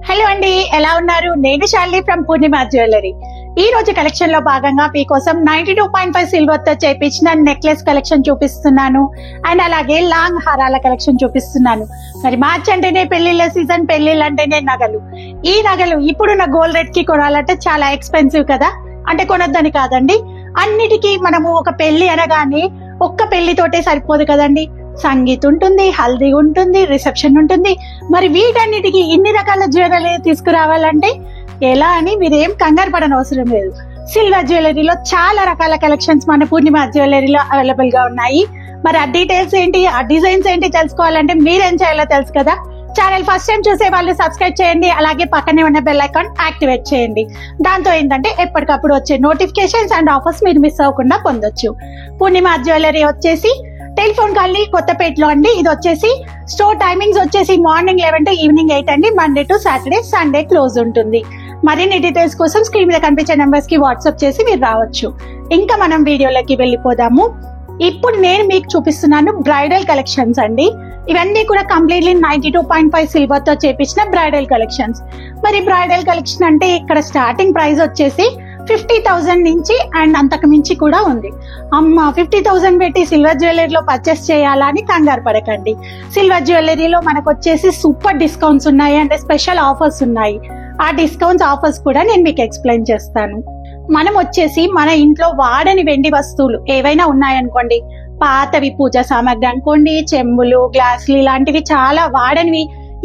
Hello అండి, ఎలా ఉన్నారు? నేను శాలిని ఫ్రమ్ పూర్ణిమ జ్యువెలరీ. ఈ రోజు కలెక్షన్ లో భాగంగా మీకోసం 92.5 సిల్వర్ తో చేపించిన నెక్లెస్ కలెక్షన్ చూపిస్తున్నాను. అండ్ అలాగే లాంగ్ హారాల కలెక్షన్ చూపిస్తున్నాను. మరి మార్చ్ అంటేనే పెళ్లిళ్ళ సీజన్, పెళ్లిళ్ళు అంటేనే నగలు. ఈ నగలు ఇప్పుడున్న గోల్డ్ రేట్ కి కొనాలంటే చాలా ఎక్స్పెన్సివ్ కదా. అంటే కొనొద్దని కాదండి, అన్నిటికీ మనము ఒక పెళ్లి అనగానే ఒక్క పెళ్లితోటే సరిపోదు కదండి. సంగీత్ ఉంటుంది, హల్దీ ఉంటుంది, రిసెప్షన్ ఉంటుంది. మరి వీటన్నిటికీ ఇన్ని రకాల జ్యువెలరీ తీసుకురావాలంటే ఎలా అని మీరేం కంగారు పడని అవసరం లేదు. సిల్వర్ జ్యువెలరీలో చాలా రకాల కలెక్షన్స్ మన పూర్ణిమ జ్యువెలరీలో అవైలబుల్ గా ఉన్నాయి. మరి ఆ డీటెయిల్స్ ఏంటి, ఆ డిజైన్స్ ఏంటి తెలుసుకోవాలంటే మీరేం చేయాలో తెలుసు కదా. ఛానల్ ఫస్ట్ టైం చూసే వాళ్ళు సబ్స్క్రైబ్ చేయండి. అలాగే పక్కనే ఉన్న బెల్ ఐకాన్ యాక్టివేట్ చేయండి. దాంతో ఏంటంటే ఎప్పటికప్పుడు వచ్చే నోటిఫికేషన్స్ అండ్ ఆఫర్స్ మీరు మిస్ అవ్వకుండా పొందొచ్చు. పూర్ణిమ జ్యువెలరీ వచ్చేసి టెలిఫోన్ కాలనీ కొత్తపేటలో అండి. ఇది వచ్చేసి స్టోర్ టైమింగ్స్ వచ్చేసి మార్నింగ్ 11 to ఈవినింగ్ 8 అండి. Monday to Saturday, Sunday close ఉంటుంది. మరిన్ని డీటెయిల్స్ కోసం స్క్రీన్ మీద కనిపించే నెంబర్స్ కి వాట్సాప్ చేసి మీరు రావచ్చు. ఇంకా మనం వీడియోలోకి వెళ్ళిపోదాము. ఇప్పుడు నేను మీకు చూపిస్తున్నాను బ్రైడల్ కలెక్షన్స్ అండి. ఇవన్నీ కూడా కంప్లీట్లీ 92.5 సిల్వర్ తో చేపించిన బ్రైడల్ కలెక్షన్స్. మరి బ్రైడల్ కలెక్షన్ అంటే ఇక్కడ స్టార్టింగ్ ప్రైస్ వచ్చేసి 50,000 నుంచి అండ్ అంతకు మించి కూడా ఉంది. అమ్మ 50,000 పెట్టి సిల్వర్ జ్యువెలరీలో పర్చేస్ చేయాలా అని కంగారు పడకండి. సిల్వర్ జ్యువెలరీలో మనకు వచ్చేసి సూపర్ డిస్కౌంట్స్ ఉన్నాయి, అంటే స్పెషల్ ఆఫర్స్ ఉన్నాయి. ఆ డిస్కౌంట్స్ ఆఫర్స్ కూడా నేను మీకు ఎక్స్ప్లెయిన్ చేస్తాను. మనం వచ్చేసి మన ఇంట్లో వాడని వెండి వస్తువులు ఏవైనా ఉన్నాయనుకోండి, పాతవి పూజా సామాగ్రి అనుకోండి, చెంబులు, గ్లాసులు ఇలాంటివి చాలా వాడనివి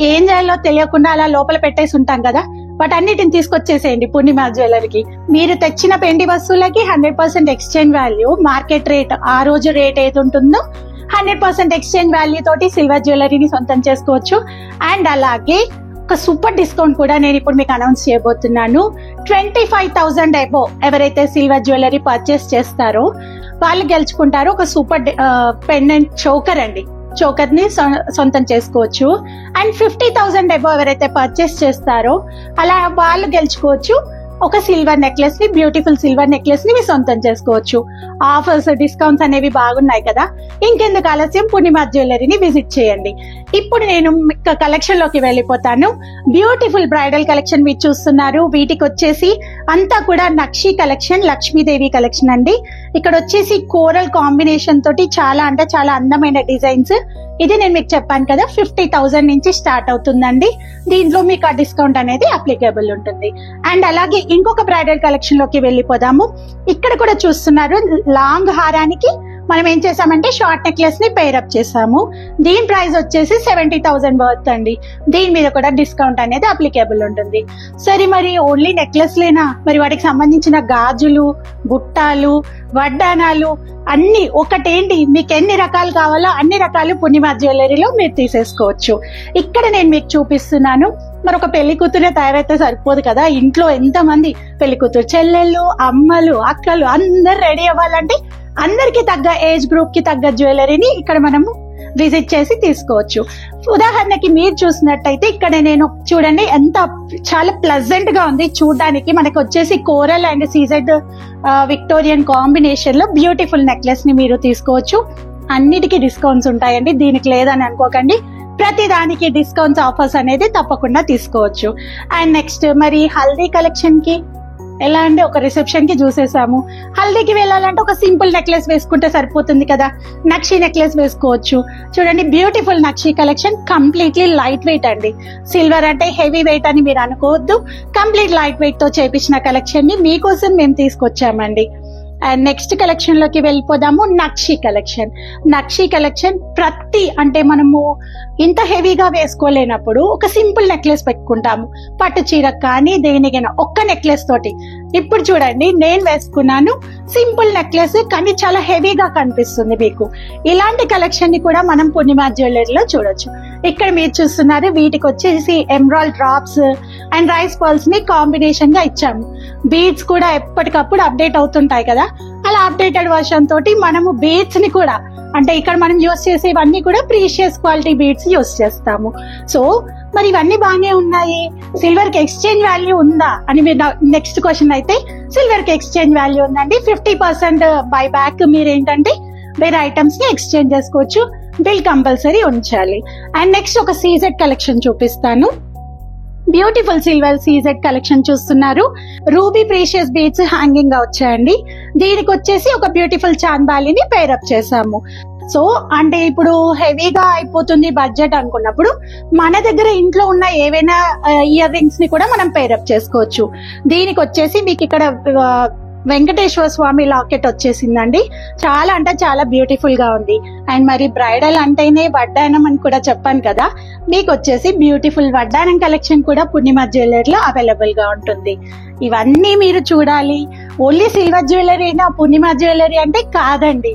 ఏం చేయాలో తెలియకుండా అలా లోపల పెట్టేసి ఉంటాం కదా. వాటన్నిటిని తీసుకొచ్చేసేయండి పూర్ణిమ జ్యువెలరీకి. మీరు తెచ్చిన వెండి వస్తువులకి 100% ఎక్స్చేంజ్ వాల్యూ, మార్కెట్ రేట్ ఆ రోజు రేట్ ఏది ఉంటుందో 100% ఎక్స్చేంజ్ వాల్యూ తోటి సిల్వర్ జ్యువెలరీని సొంతం చేసుకోవచ్చు. అండ్ అలాగే ఒక సూపర్ డిస్కౌంట్ కూడా నేను ఇప్పుడు మీకు అనౌన్స్ చేయబోతున్నాను. 25,000 అబో ఎవరైతే సిల్వర్ జ్యువెలరీ పర్చేస్ చేస్తారో వాళ్ళు గెలుచుకుంటారు ఒక సూపర్ పెండెంట్ చోకర్ అండి. చోకర్ ని సొంతం చేసుకోవచ్చు. అండ్ 50,000 అబో ఎవరైతే పర్చేస్ చేస్తారో అలా వాళ్ళు గెలుచుకోవచ్చు ఒక సిల్వర్ నెక్లెస్ ని, బ్యూటిఫుల్ సిల్వర్ నెక్లెస్ ని సొంతం చేసుకోవచ్చు. ఆఫర్స్, డిస్కౌంట్స్ అనేవి బాగున్నాయి కదా. ఇంకెందుకు ఆలస్యం, పూర్ణిమ జ్యువెలరీని విజిట్ చేయండి. ఇప్పుడు నేను కలెక్షన్ లోకి వెళ్ళిపోతాను. బ్యూటిఫుల్ బ్రైడల్ కలెక్షన్ మీరు చూస్తున్నారు. వీటికి వచ్చేసి అంతా కూడా నక్షి కలెక్షన్, లక్ష్మీదేవి కలెక్షన్ అండి. ఇక్కడ వచ్చేసి కోరల్ కాంబినేషన్ తోటి చాలా అంటే చాలా అందమైన డిజైన్స్. ఇది నేను మీకు చెప్పాను కదా 50,000 నుంచి స్టార్ట్ అవుతుందండి. దీంట్లో మీకు ఆ డిస్కౌంట్ అనేది అప్లికేబుల్ ఉంటుంది. అండ్ అలాగే ఇంకొక బ్రైడల్ కలెక్షన్ లోకి వెళ్ళిపోదాము. ఇక్కడ కూడా చూస్తున్నారు, లాంగ్ హారానికి మనం ఏం చేసామంటే షార్ట్ నెక్లెస్ ని పేరప్ చేసాము. దీని ప్రైస్ వచ్చేసి 70,000 వర్త్ అండి. దీని మీద కూడా డిస్కౌంట్ అనేది అప్లికేబుల్ ఉంటుంది. సరే, మరి ఓన్లీ నెక్లెస్ లేనా? మరి వాటికి సంబంధించిన గాజులు, బుట్టాలు, వడ్డానాలు అన్ని ఒకటేంటి, మీకు ఎన్ని రకాలు కావాలో అన్ని రకాలు పూర్ణిమ జ్యువెలరీలో మీరు తీసేసుకోవచ్చు. ఇక్కడ నేను మీకు చూపిస్తున్నాను. మరి ఒక పెళ్లి కూతురే తయారైతే సరిపోదు కదా. ఇంట్లో ఎంతమంది పెళ్లి కూతురు చెల్లెళ్ళు, అమ్మలు, అక్కలు అందరు రెడీ అవ్వాలంటే అందరికి తగ్గ ఏజ్ గ్రూప్ కి తగ్గ జ్యువెలరీని ఇక్కడ మనము విజిట్ చేసి తీసుకోవచ్చు. ఉదాహరణకి మీరు చూసినట్టయితే ఇక్కడ నేను చూడండి ఎంత చాలా ప్లెజెంట్ గా ఉంది చూడడానికి. మనకి వచ్చేసి coral and CZ Victorian combination లో బ్యూటిఫుల్ నెక్లెస్ ని మీరు తీసుకోవచ్చు. అన్నిటికీ డిస్కౌంట్స్ ఉంటాయండి, దీనికి లేదని అనుకోకండి. ప్రతి దానికి డిస్కౌంట్స్, ఆఫర్స్ అనేది తప్పకుండా తీసుకోవచ్చు. అండ్ నెక్స్ట్ మరి హల్దీ కలెక్షన్ కి ఎలా అంటే ఒక రిసెప్షన్ కి చూసేసాము. హల్దీకి వెళ్ళాలంటే ఒక సింపుల్ నెక్లెస్ వేసుకుంటే సరిపోతుంది కదా. నక్షి నెక్లెస్ వేసుకోవచ్చు. చూడండి, బ్యూటిఫుల్ నక్షి కలెక్షన్, కంప్లీట్లీ లైట్ వెయిట్ అండి. సిల్వర్ అంటే హెవీ వెయిట్ అని మీరు అనుకోవద్దు. కంప్లీట్ లైట్ వెయిట్ తో చేపించిన కలెక్షన్ ని మీకోసం మేము తీసుకొచ్చామండి. అండ్ నెక్స్ట్ కలెక్షన్ లోకి వెళ్ళిపోదాము. నక్షి కలెక్షన్. నక్షి కలెక్షన్ ప్రతి అంటే మనము ఇంత హెవీగా వేసుకోలేనప్పుడు ఒక సింపుల్ నెక్లెస్ పెట్టుకుంటాము. పట్టు చీర కానీ దేనికైనా ఒక్క నెక్లెస్ తోటి. ఇప్పుడు చూడండి, నేను వేసుకున్నాను సింపుల్ నెక్లెస్ కానీ చాలా హెవీగా కనిపిస్తుంది మీకు. ఇలాంటి కలెక్షన్ ని కూడా మనం పూర్ణిమ జ్యువెలరీలో చూడొచ్చు. ఇక్కడ మీరు చూస్తున్నారు, వీటికి వచ్చేసి emerald drops and rice pearls ని కాంబినేషన్ గా ఇచ్చాము. బీడ్స్ కూడా ఎప్పటికప్పుడు అప్డేట్ అవుతుంటాయి కదా. అలా అప్డేటెడ్ వర్షన్ తోటి మనము బీడ్స్ ని కూడా, అంటే ఇక్కడ మనం యూస్ చేసేవన్నీ కూడా ప్రీషియస్ క్వాలిటీ బీడ్స్ యూస్ చేస్తాము. సో మరి ఇవన్నీ బాగానే ఉన్నాయి, సిల్వర్ కి ఎక్స్చేంజ్ వాల్యూ ఉందా అని మీరు నెక్స్ట్ క్వశ్చన్ అయితే, సిల్వర్ కి ఎక్స్చేంజ్ వాల్యూ ఉందండి. 50% బై బ్యాక్ మీరు ఏంటంటే వేరే ఐటమ్స్ ని ఎక్స్చేంజ్ చేసుకోవచ్చు. బిల్ కంపల్సరీ ఉంచాలి. అండ్ నెక్స్ట్ ఒక సీజెడ్ కలెక్షన్ చూపిస్తాను. బ్యూటిఫుల్ సిల్వర్ సీజెడ్ కలెక్షన్ చూస్తున్నారు. రూబీ ప్రీషియస్ బీడ్స్ హ్యాంగింగ్ గా వచ్చాయండి. దీనికి వచ్చేసి ఒక బ్యూటిఫుల్ చాందాలిని పేరప్ చేసాము. సో అంటే ఇప్పుడు హెవీగా అయిపోతుంది బడ్జెట్ అనుకున్నప్పుడు మన దగ్గర ఇంట్లో ఉన్న ఏవైనా ఇయర్ రింగ్స్ ని కూడా మనం పేరప్ చేసుకోవచ్చు. దీనికి వచ్చేసి మీకు ఇక్కడ వెంకటేశ్వర స్వామి లాకెట్ వచ్చేసిందండి. చాలా అంటే చాలా బ్యూటిఫుల్ గా ఉంది. అండ్ మరి బ్రైడల్ అంటేనే వడ్డానం అని కూడా చెప్పాను కదా, మీకు వచ్చేసి బ్యూటిఫుల్ వడ్డానం కలెక్షన్ కూడా పూర్ణిమ జ్యువెలరీలో అవైలబుల్ గా ఉంటుంది. ఇవన్నీ మీరు చూడాలి. ఓన్లీ సిల్వర్ జ్యువెలరీనా పూర్ణిమ జ్యువెలరీ అంటే కాదండి.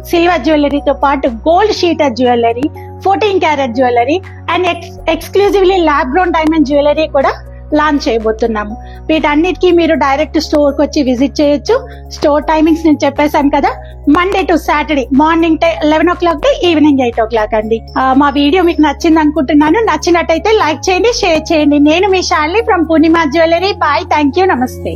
సిల్వర్ జ్యువెలరీతో పాటు gold sheeter jewellery, 14 carrot jewellery and exclusively lab ground diamond jewellery కూడా లాంచ్ చేయబోతున్నాము. వీటన్నిటికీ మీరు డైరెక్ట్ స్టోర్ కి వచ్చి విజిట్ చేయొచ్చు. స్టోర్ టైమింగ్స్ నేను చెప్పేశాను కదా, Monday to Saturday morning 11 o'clock to evening 8 o'clock అండి. మా వీడియో మీకు నచ్చింది అనుకుంటున్నాను. నచ్చినట్టయితే లైక్ చేయండి, షేర్ చేయండి. నేను మీ Shalini from Purnima jewellery. Bye, thank you, నమస్తే.